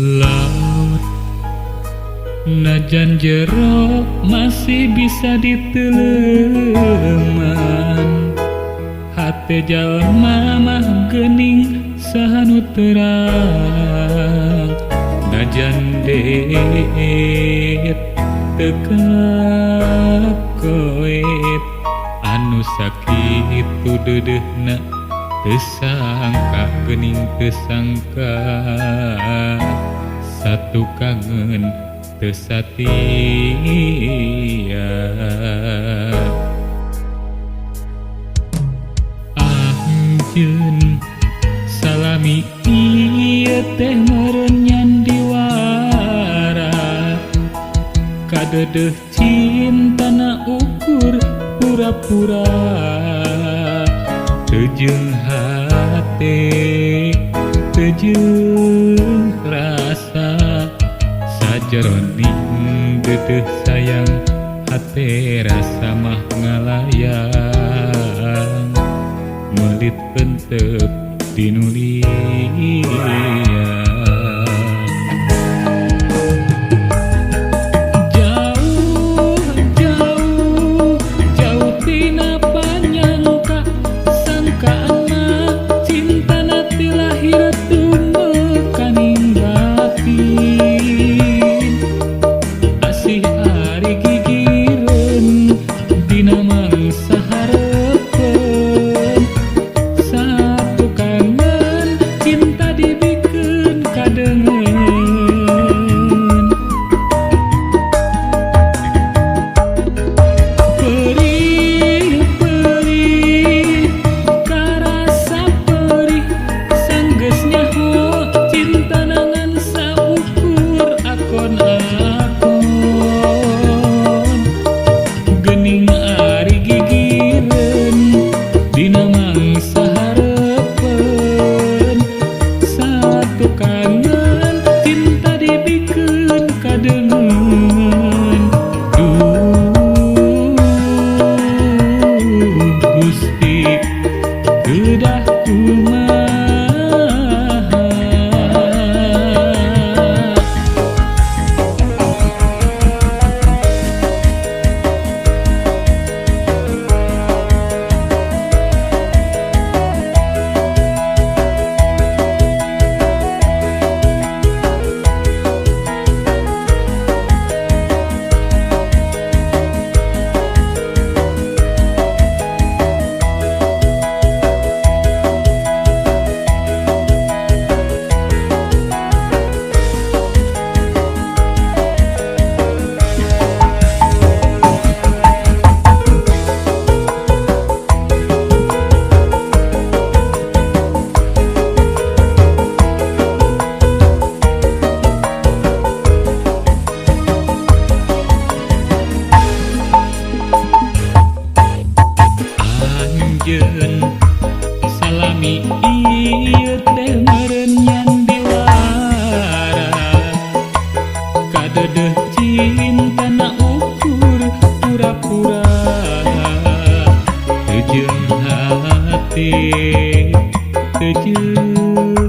Laut najan jero masih bisa diteleman, hate jalma mah geuning sahanu terang. Najan deet teka koet anu sakitu deudeuhna tersangka geuning tersangka, satu kangen tersatia. Anjeun salami ieu teh meureun nyandiwara, kadeudeut cintana ukur pura-pura. Teu jeung hate, teu jeung rasa, sajeroning deudeuh sayang hate rasa mah ngalayang, meuli penteup dinu liang. Salami ieu teh meureun nyandiwara, kadeudeut cintana ukur pura-pura. Teu jeung hate, teu jeung